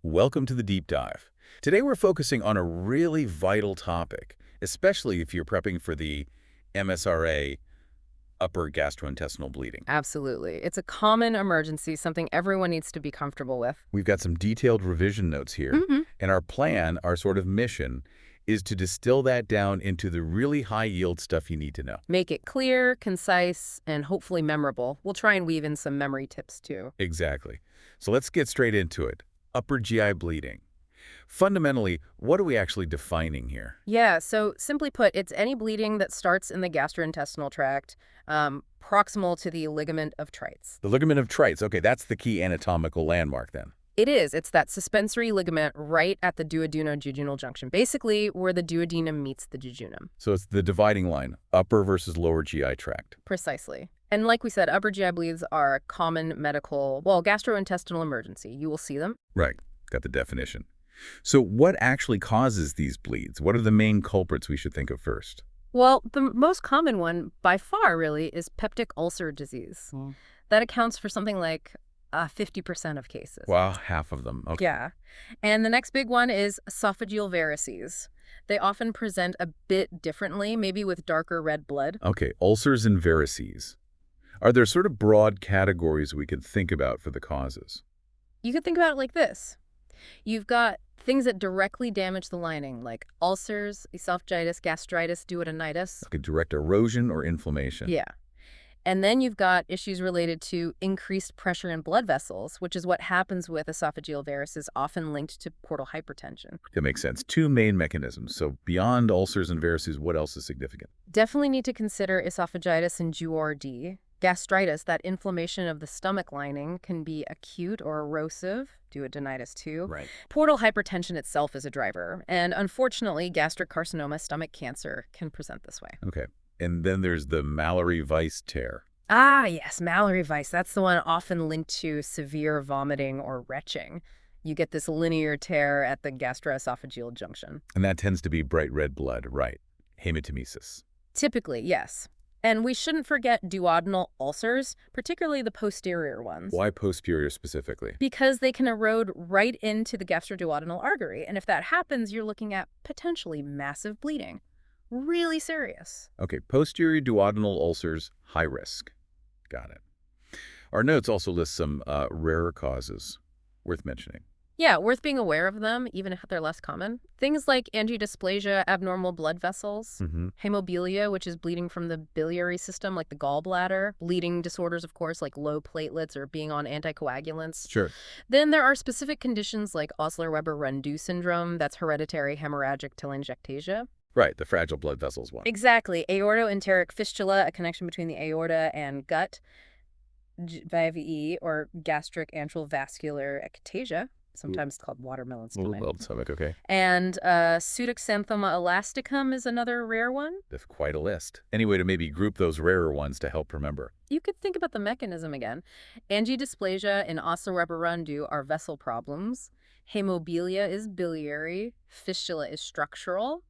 Welcome to the deep dive. Today we're focusing on a really vital topic, especially if you're prepping for the MSRA, Upper Gastrointestinal Bleeding. Absolutely. It's a common emergency, something everyone needs to be comfortable with. We've got some detailed revision notes here, hmm and our plan, our sort of mission, is to distill that down into the really high-yield stuff you need to know. Make it clear, concise, and hopefully memorable. We'll try and weave in some memory tips, too. Exactly. So let's get straight into it. Upper GI bleeding. Fundamentally, what are we actually defining here? Yeah, so simply put, it's any bleeding that starts in the gastrointestinal tract, proximal to the ligament of Treitz. The ligament of Treitz. Okay, that's the key anatomical landmark then. It is. It's that suspensory ligament right at the duodenojejunal junction, basically where the duodenum meets the jejunum. So it's the dividing line, upper versus lower GI tract. Precisely. And like we said, upper GI bleeds are a common medical, gastrointestinal emergency. You will see them. Right, got the definition. So what actually causes these bleeds? What are the main culprits we should think of first? Well, the most common one, by far, really, is peptic ulcer disease. That accounts for something like 50% of cases. Wow, half of them. Okay. Yeah. And the next big one is esophageal varices. They often present a bit differently, maybe with darker red blood. Okay, ulcers and varices. Are there sort of broad categories we could think about for the causes? You could think about it like this. You've got things that directly damage the lining, like ulcers, esophagitis, gastritis, duodenitis. Okay, direct erosion or inflammation. Yeah. And then you've got issues related to increased pressure in blood vessels, which is what happens with esophageal varices, often linked to portal hypertension. That makes sense. Two main mechanisms. So beyond ulcers and varices, what else is significant? Definitely need to consider esophagitis and GORD. Gastritis, that inflammation of the stomach lining, can be acute or erosive, duodenitis too. Right. Portal hypertension itself is a driver, and unfortunately, gastric carcinoma, stomach cancer, can present this way. Okay. And then there's the Mallory-Weiss tear. Ah, yes, Mallory-Weiss. That's the one often linked to severe vomiting or retching. You get this linear tear at the gastroesophageal junction. And that tends to be bright red blood, right? Haematemesis. Typically, yes. And we shouldn't forget duodenal ulcers, particularly the posterior ones. Why posterior specifically? Because they can erode right into the gastroduodenal artery. And if that happens, you're looking at potentially massive bleeding. Really serious. Okay, posterior duodenal ulcers, high risk. Got it. Our notes also list some rarer causes worth mentioning. Yeah, worth being aware of them, even if they're less common. Things like angiodysplasia, abnormal blood vessels, hemobilia, which is bleeding from the biliary system, like the gallbladder, bleeding disorders, of course, like low platelets or being on anticoagulants. Sure. Then there are specific conditions like Osler-Weber-Rendu syndrome, that's hereditary hemorrhagic telangiectasia. Right, the fragile blood vessels one. Exactly. Aortoenteric fistula, a connection between the aorta and gut, GVE, or gastric antral vascular ectasia, sometimes called watermelon stomach. Okay. And pseudoxanthoma elasticum is another rare one. That's quite a list. Any way to maybe group those rarer ones to help remember? You could think about the mechanism again. Angiodysplasia and Osler-Weber-Rendu are vessel problems. Hemobilia is biliary. Fistula is structural.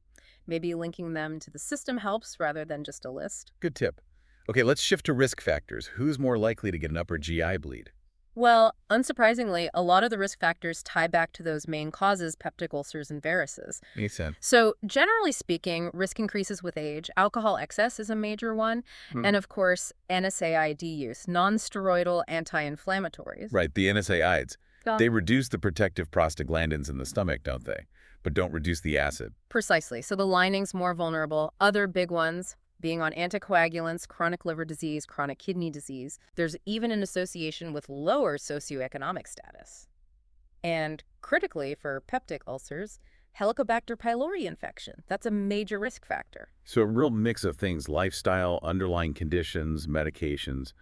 Maybe linking them to the system helps rather than just a list. Good tip. Okay, let's shift to risk factors. Who's more likely to get an upper GI bleed? Well, unsurprisingly, a lot of the risk factors tie back to those main causes, peptic ulcers and varices. Makes sense. So generally speaking, risk increases with age. Alcohol excess is a major one. And of course, NSAID use, non-steroidal anti-inflammatories. Right, the NSAIDs. They reduce the protective prostaglandins in the stomach, don't they? But don't reduce the acid. Precisely. So the lining's more vulnerable. Other big ones being on anticoagulants, chronic liver disease, chronic kidney disease. There's even an association with lower socioeconomic status. And critically for peptic ulcers, Helicobacter pylori infection. That's a major risk factor. So a real mix of things, lifestyle, underlying conditions, medications.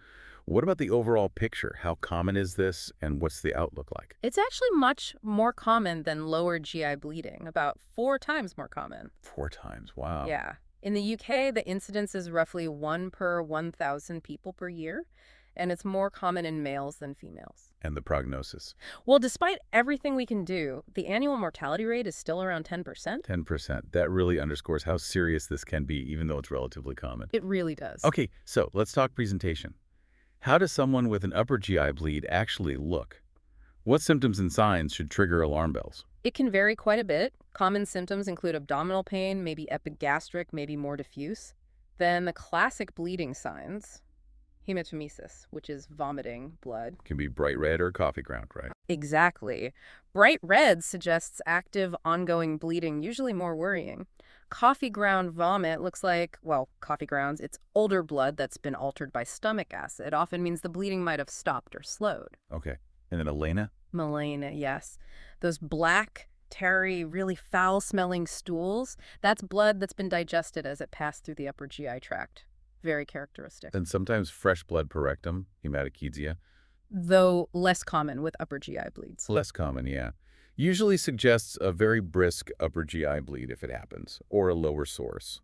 What about the overall picture? How common is this, and what's the outlook like? It's actually much more common than lower GI bleeding, about 4 times more common. 4 times, wow. Yeah. In the UK, the incidence is roughly 1 per 1,000 people per year, and it's more common in males than females. And the prognosis? Well, despite everything we can do, the annual mortality rate is still around 10%. 10%. That really underscores how serious this can be, even though it's relatively common. It really does. Okay, so let's talk presentation. How does someone with an upper GI bleed actually look? What symptoms and signs should trigger alarm bells? It can vary quite a bit. Common symptoms include abdominal pain, maybe epigastric, maybe more diffuse. Then the classic bleeding signs, haematemesis, which is vomiting blood. Can be bright red or coffee ground, right? Exactly. Bright red suggests active, ongoing bleeding, usually more worrying. Coffee ground vomit looks like, well, coffee grounds, it's older blood that's been altered by stomach acid. Often means the bleeding might have stopped or slowed. Okay. And then Melena? Melena, yes. Those black, tarry, really foul-smelling stools, that's blood that's been digested as it passed through the upper GI tract. Very characteristic. And sometimes fresh blood per rectum, Haematemesis. Though less common with upper GI bleeds. Less common, yeah. Usually suggests a very brisk upper GI bleed if it happens, or a lower source.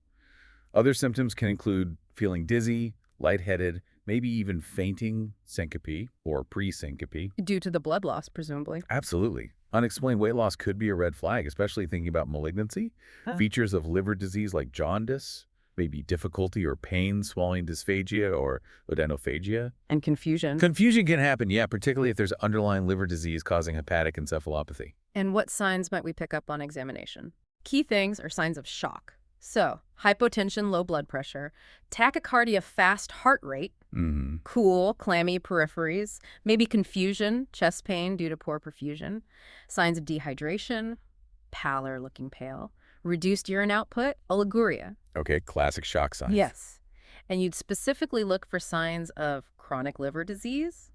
Other symptoms can include feeling dizzy, lightheaded, maybe even fainting, syncope, or pre-syncope. Due to the blood loss, presumably. Absolutely. Unexplained weight loss could be a red flag, especially thinking about malignancy. Features of liver disease like jaundice, maybe difficulty or pain swallowing dysphagia or odenophagia. And confusion. Confusion can happen, yeah, particularly if there's underlying liver disease causing hepatic encephalopathy. And what signs might we pick up on examination? Key things are signs of shock. So, hypotension, low blood pressure, tachycardia, fast heart rate, cool, clammy peripheries, maybe confusion, chest pain due to poor perfusion, signs of dehydration, pallor, looking pale, reduced urine output, oliguria. Okay, classic shock signs. Yes. And you'd specifically look for signs of chronic liver disease,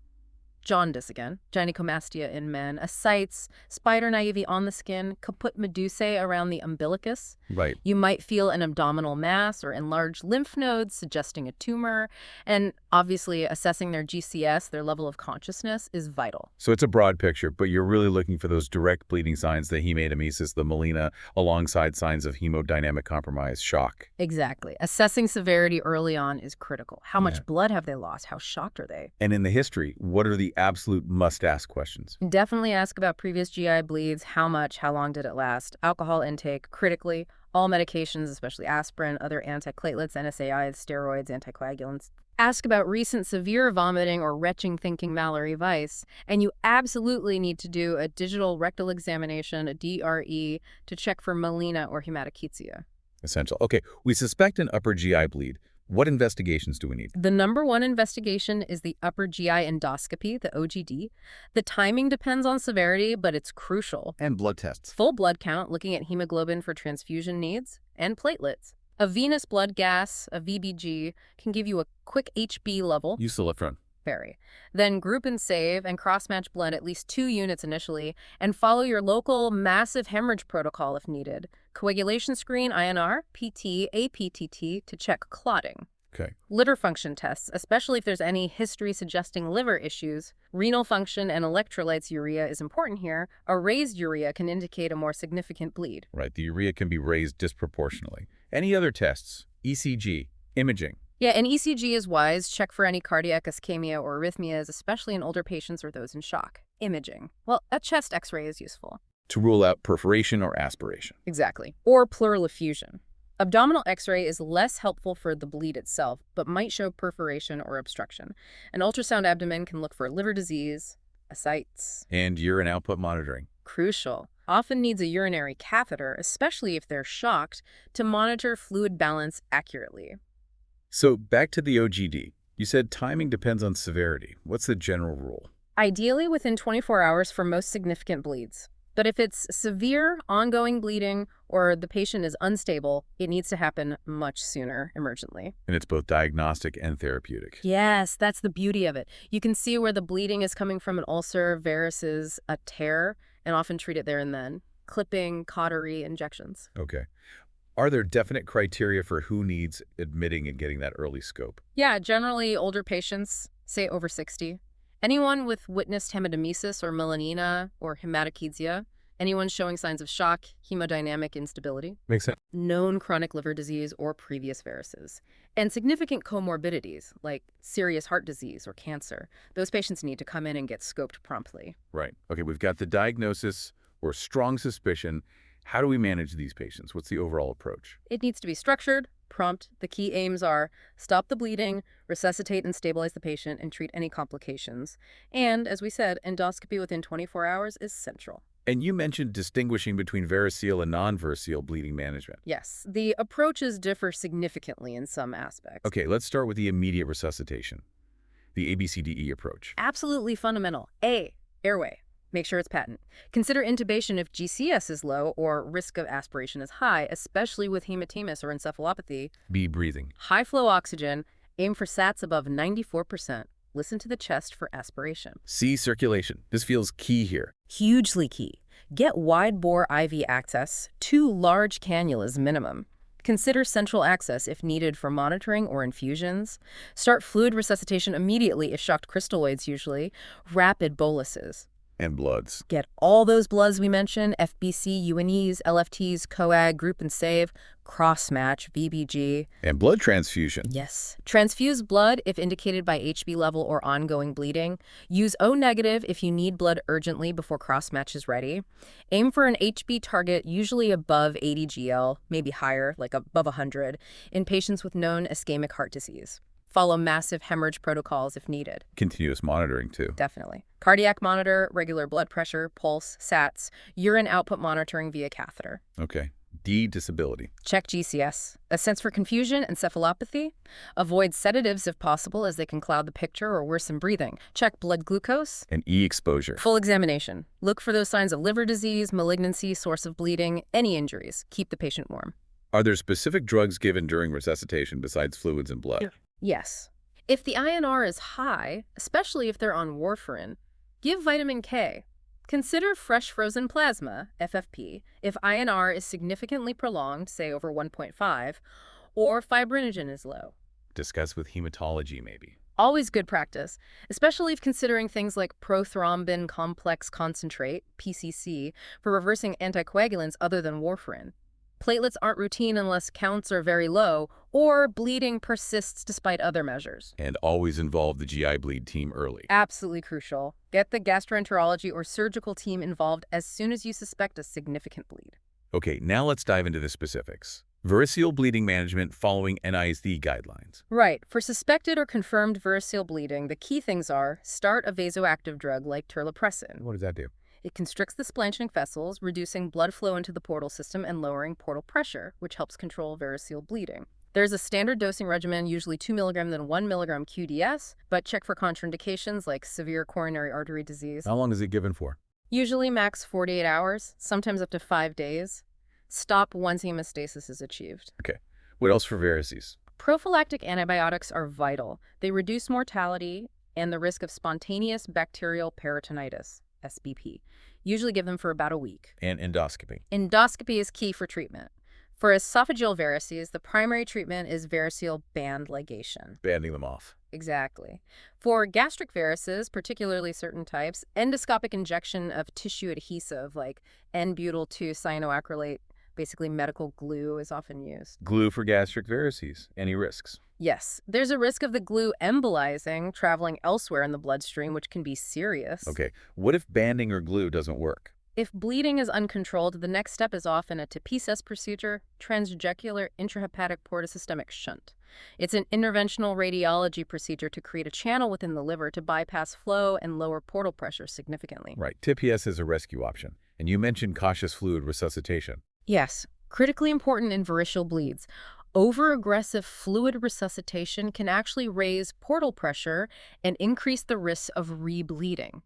jaundice again, gynecomastia in men, ascites, spider naivety on the skin, caput medusae around the umbilicus. Right. You might feel an abdominal mass or enlarged lymph nodes suggesting a tumor. And obviously, assessing their GCS, their level of consciousness, is vital. So it's a broad picture, but you're really looking for those direct bleeding signs, the haematemesis, the melena, alongside signs of hemodynamic compromise, shock. Exactly. Assessing severity early on is critical. How much blood have they lost? How shocked are they? And in the history, what are the absolute must-ask questions? Definitely ask about previous GI bleeds, how much, how long did it last, alcohol intake, critically, all medications, especially aspirin, other antiplatelets, NSAIDs, steroids, anticoagulants. Ask about recent severe vomiting or retching thinking Mallory-Weiss, and you absolutely need to do a digital rectal examination, a DRE, to check for Melena or Haematemesis. Essential. Okay, we suspect an upper GI bleed. What investigations do we need? The number one investigation is the upper GI endoscopy, the OGD. The timing depends on severity, but it's crucial. And blood tests. Full blood count, looking at hemoglobin for transfusion needs, and platelets. A venous blood gas, a VBG, can give you a quick HB level. Use the left run. Very. Then group and save and cross-match blood at least 2 units initially, and follow your local massive hemorrhage protocol if needed. Coagulation screen, INR, PT, APTT to check clotting. Okay. Liver function tests, especially if there's any history suggesting liver issues. Renal function and electrolytes urea is important here. A raised urea can indicate a more significant bleed. Right, the urea can be raised disproportionately. Any other tests? ECG, imaging. Yeah, and ECG is wise. Check for any cardiac ischemia or arrhythmias, especially in older patients or those in shock. Imaging. Well, a chest x-ray is useful. To rule out perforation or aspiration. Exactly. Or pleural effusion. Abdominal x-ray is less helpful for the bleed itself, but might show perforation or obstruction. An ultrasound abdomen can look for liver disease, ascites. And urine output monitoring. Crucial. Often needs a urinary catheter, especially if they're shocked, to monitor fluid balance accurately. So back to the OGD. You said timing depends on severity. What's the general rule? Ideally within 24 hours for most significant bleeds. But if it's severe, ongoing bleeding, or the patient is unstable, it needs to happen much sooner, emergently. And it's both diagnostic and therapeutic. Yes, that's the beauty of it. You can see where the bleeding is coming from: an ulcer, varices, a tear, and often treat it there and then. Clipping, cautery, injections. Okay. Are there definite criteria for who needs admitting and getting that early scope? Yeah, generally older patients, say over 60. Anyone with witnessed haematemesis or melanina or hematochezia, anyone showing signs of shock, hemodynamic instability, Makes sense. known chronic liver disease or previous varices, and significant comorbidities like serious heart disease or cancer. Those patients need to come in and get scoped promptly. Right. Okay, we've got the diagnosis or strong suspicion. How do we manage these patients? What's the overall approach? It needs to be structured, Prompt. The key aims are stop the bleeding, resuscitate and stabilize the patient, and treat any complications. And, as we said, endoscopy within 24 hours is central. And you mentioned distinguishing between variceal and non-variceal bleeding management. Yes, the approaches differ significantly in some aspects. Okay, let's start with the immediate resuscitation, the ABCDE approach. Absolutely fundamental. A, airway. Make sure it's patent. Consider intubation if GCS is low or risk of aspiration is high, especially with haematemesis or encephalopathy. B, breathing. High flow oxygen. Aim for SATs above 94%. Listen to the chest for aspiration. C, circulation. This feels key here. Hugely key. Get wide-bore IV access, 2 large cannulas minimum. Consider central access if needed for monitoring or infusions. Start fluid resuscitation immediately if shocked crystalloids usually. Rapid boluses. And bloods. Get all those bloods we mentioned, FBC, UNEs, LFTs, coag, group and save, cross-match, VBG. And blood transfusion. Yes. Transfuse blood if indicated by HB level or ongoing bleeding. Use O negative if you need blood urgently before cross-match is ready. Aim for an HB target usually above 80 GL, maybe higher, like above 100, in patients with known ischemic heart disease. Follow massive hemorrhage protocols if needed. Continuous monitoring, too. Definitely. Cardiac monitor, regular blood pressure, pulse, SATs, urine output monitoring via catheter. Okay. D, disability. Check GCS. A sense for confusion, encephalopathy. Avoid sedatives if possible, as they can cloud the picture or worsen breathing. Check blood glucose. And E, exposure. Full examination. Look for those signs of liver disease, malignancy, source of bleeding, any injuries. Keep the patient warm. Are there specific drugs given during resuscitation besides fluids and blood? Yes. If the INR is high, especially if they're on warfarin, give vitamin K. Consider fresh frozen plasma, FFP, if INR is significantly prolonged, say over 1.5, or fibrinogen is low. Discuss with hematology, maybe. Always good practice, especially if considering things like prothrombin complex concentrate, PCC, for reversing anticoagulants other than warfarin. Platelets aren't routine unless counts are very low, or bleeding persists despite other measures. And always involve the GI bleed team early. Absolutely crucial. Get the gastroenterology or surgical team involved as soon as you suspect a significant bleed. Okay, now let's dive into the specifics. Variceal bleeding management following NISD guidelines. Right. For suspected or confirmed variceal bleeding, the key things are start a vasoactive drug like terlipressin. What does that do? It constricts the splanchnic vessels, reducing blood flow into the portal system and lowering portal pressure, which helps control variceal bleeding. There's a standard dosing regimen, usually 2 mg than 1 mg QDS, but check for contraindications like severe coronary artery disease. How long is it given for? Usually max 48 hours, sometimes up to 5 days. Stop once hemostasis is achieved. Okay. What else for varices? Prophylactic antibiotics are vital. They reduce mortality and the risk of spontaneous bacterial peritonitis, SBP. Usually give them for about a week. And endoscopy. Endoscopy is key for treatment. For esophageal varices, the primary treatment is variceal band ligation. Banding them off. Exactly. For gastric varices, particularly certain types, endoscopic injection of tissue adhesive like N-butyl-2 cyanoacrylate, basically medical glue, is often used. Glue for gastric varices. Any risks? Yes, there's a risk of the glue embolizing, traveling elsewhere in the bloodstream, which can be serious. Okay. What if banding or glue doesn't work? If bleeding is uncontrolled, the next step is often a TAPISES procedure, transjugular intrahepatic portosystemic shunt. It's an interventional radiology procedure to create a channel within the liver to bypass flow and lower portal pressure significantly. Right. TPS is a rescue option. And you mentioned cautious fluid resuscitation. Yes, critically important in variceal bleeds. Over-aggressive fluid resuscitation can actually raise portal pressure and increase the risk of rebleeding.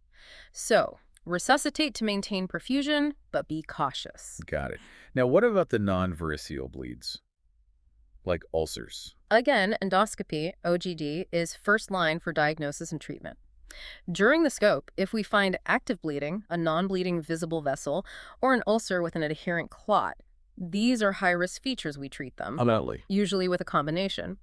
So, resuscitate to maintain perfusion, but be cautious. Got it. Now, what about the non-variceal bleeds? Like ulcers? Again, endoscopy, OGD, is first line for diagnosis and treatment. During the scope, if we find active bleeding, a non-bleeding visible vessel, or an ulcer with an adherent clot, these are high-risk features we treat them, usually with a combination.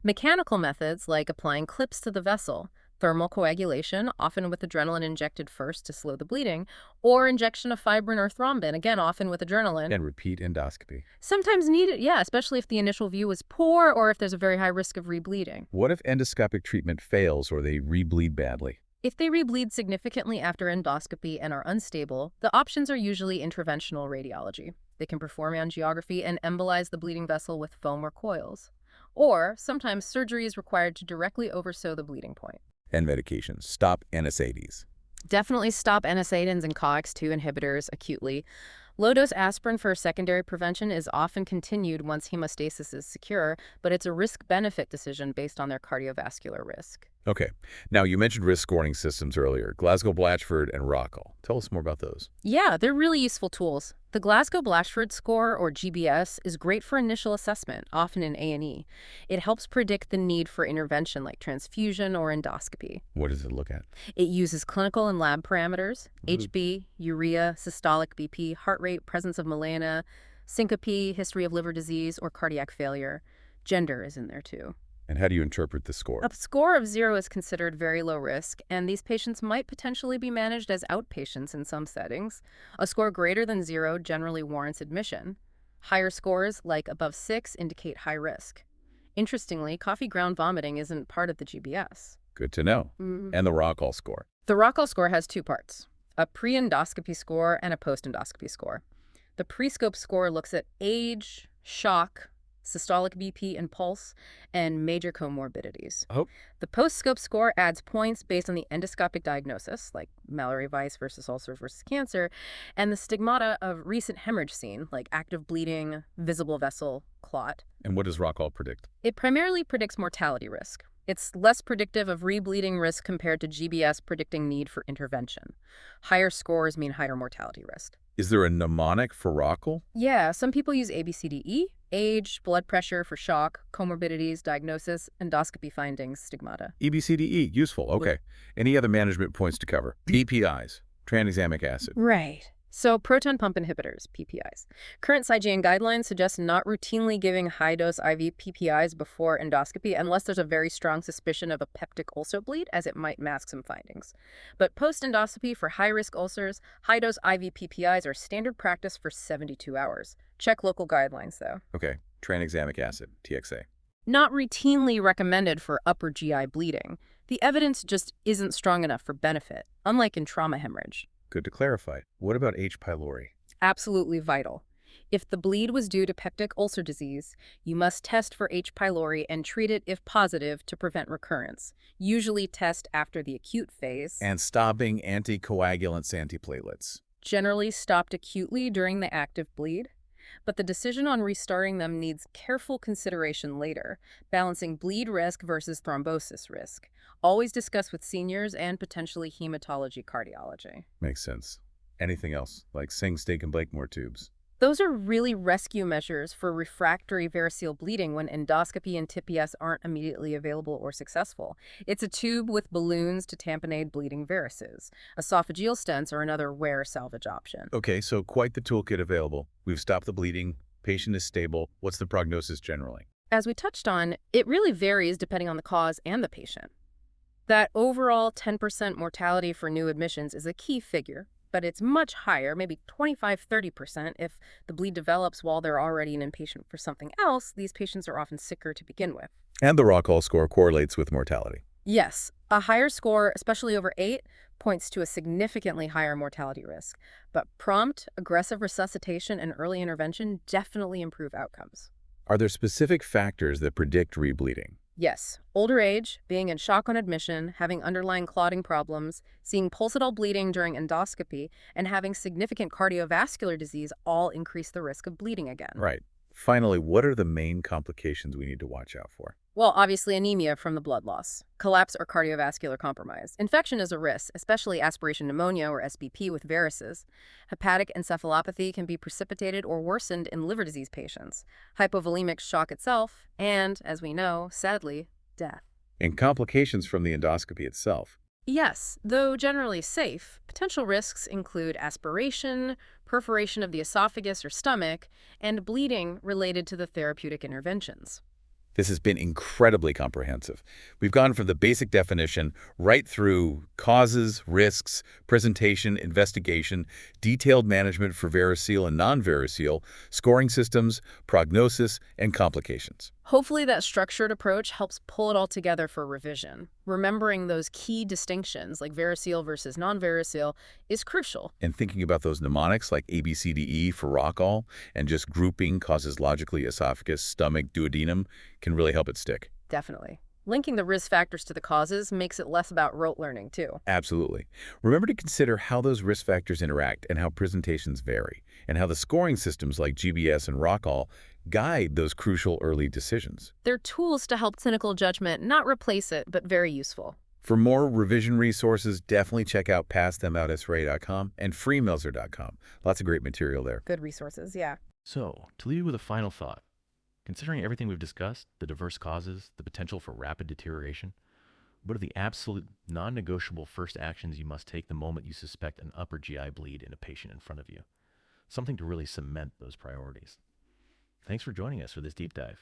Mechanical methods like applying clips to the vessel, thermal coagulation, often with adrenaline injected first to slow the bleeding, or injection of fibrin or thrombin, again often with adrenaline. And repeat endoscopy. Sometimes needed, yeah, especially if the initial view is poor or if there's a very high risk of rebleeding. What if endoscopic treatment fails or they rebleed badly? If they rebleed significantly after endoscopy and are unstable, the options are usually interventional radiology. They can perform angiography and embolize the bleeding vessel with foam or coils. Or sometimes surgery is required to directly oversew the bleeding point. And medications. Stop NSAIDs. Definitely stop NSAIDs and COX-2 inhibitors acutely. Low-dose aspirin for secondary prevention is often continued once hemostasis is secure, but it's a risk-benefit decision based on their cardiovascular risk. Okay. Now, you mentioned risk scoring systems earlier, Glasgow-Blatchford and Rockall. Tell us more about those. Yeah, they're really useful tools. The Glasgow-Blatchford score, or GBS, is great for initial assessment, often in A&E. It helps predict the need for intervention like transfusion or endoscopy. What does it look at? It uses clinical and lab parameters, HB, urea, systolic BP, heart rate, presence of melena, syncope, history of liver disease, or cardiac failure. Gender is in there too. And how do you interpret the score? A score of 0 is considered very low risk, and these patients might potentially be managed as outpatients in some settings. A score greater than 0 generally warrants admission. Higher scores, like above 6, indicate high risk. Interestingly, coffee-ground vomiting isn't part of the GBS. Good to know. And the Rockall score? The Rockall score has two parts, a pre-endoscopy score and a post-endoscopy score. The pre-scope score looks at age, shock, systolic BP and pulse, and major comorbidities. Oh. The post-scope score adds points based on the endoscopic diagnosis, like Mallory-Weiss versus ulcer versus cancer, and the stigmata of recent hemorrhage seen, like active bleeding, visible vessel, clot. And what does Rockall predict? It primarily predicts mortality risk. It's less predictive of rebleeding risk compared to GBS predicting need for intervention. Higher scores mean higher mortality risk. Is there a mnemonic for Rockall? Yeah, some people use ABCDE, age, blood pressure for shock, comorbidities, diagnosis, endoscopy findings, stigmata. EBCDE, useful. Okay. Any other management points to cover? PPIs, tranexamic acid. Right. So proton pump inhibitors, PPIs. Current CIGN guidelines suggest not routinely giving high-dose IV PPIs before endoscopy unless there's a very strong suspicion of a peptic ulcer bleed, as it might mask some findings. But post-endoscopy for high-risk ulcers, high-dose IV PPIs are standard practice for 72 hours. Check local guidelines, though. Okay. Tranexamic acid, TXA. Not routinely recommended for upper GI bleeding. The evidence just isn't strong enough for benefit, unlike in trauma hemorrhage. Good to clarify. What about H. pylori? Absolutely vital. If the bleed was due to peptic ulcer disease, you must test for H. pylori and treat it if positive to prevent recurrence. Usually test after the acute phase. And stopping anticoagulants, antiplatelets. Generally stopped acutely during the active bleed. But the decision on restarting them needs careful consideration later, balancing bleed risk versus thrombosis risk. Always discuss with seniors and potentially hematology cardiology. Makes sense. Anything else, like Sing, Steak, and Blakemore tubes? Those are really rescue measures for refractory variceal bleeding when endoscopy and TPS aren't immediately available or successful. It's a tube with balloons to tamponade bleeding varices. Oesophageal stents are another rare salvage option. Okay, so quite the toolkit available. We've stopped the bleeding. Patient is stable. What's the prognosis generally? As we touched on, it really varies depending on the cause and the patient. That overall 10% mortality for new admissions is a key figure, but it's much higher, maybe 25–30%, if the bleed develops while they're already an inpatient for something else. These patients are often sicker to begin with. And the Rockall score correlates with mortality. Yes, a higher score, especially over 8, points to a significantly higher mortality risk. But prompt, aggressive resuscitation and early intervention definitely improve outcomes. Are there specific factors that predict rebleeding? Yes, older age, being in shock on admission, having underlying clotting problems, seeing pulsatile bleeding during endoscopy, and having significant cardiovascular disease all increase the risk of bleeding again. Right. Finally, what are the main complications we need to watch out for? Well, obviously anemia from the blood loss, collapse or cardiovascular compromise. Infection is a risk, especially aspiration pneumonia or SBP with varices. Hepatic encephalopathy can be precipitated or worsened in liver disease patients. Hypovolemic shock itself, and, as we know, sadly, death. And complications from the endoscopy itself. Yes, though generally safe, potential risks include aspiration, perforation of the esophagus or stomach, and bleeding related to the therapeutic interventions. This has been incredibly comprehensive. We've gone from the basic definition right through causes, risks, presentation, investigation, detailed management for variceal and non-variceal, scoring systems, prognosis, and complications. Hopefully that structured approach helps pull it all together for revision. Remembering those key distinctions, like variceal versus non-variceal, is crucial. And thinking about those mnemonics like A, B, C, D, E for Rockall and just grouping causes logically esophagus, stomach, duodenum can really help it stick. Definitely. Linking the risk factors to the causes makes it less about rote learning, too. Absolutely. Remember to consider how those risk factors interact and how presentations vary, and how the scoring systems like GBS and Rockall guide those crucial early decisions. They're tools to help clinical judgment, not replace it, but very useful. For more revision resources, definitely check out passthemoutSRA.com and freemelzer.com. Lots of great material there. Good resources, yeah. So, to leave you with a final thought, considering everything we've discussed, the diverse causes, the potential for rapid deterioration, what are the absolute non-negotiable first actions you must take the moment you suspect an upper GI bleed in a patient in front of you? Something to really cement those priorities. Thanks for joining us for this deep dive.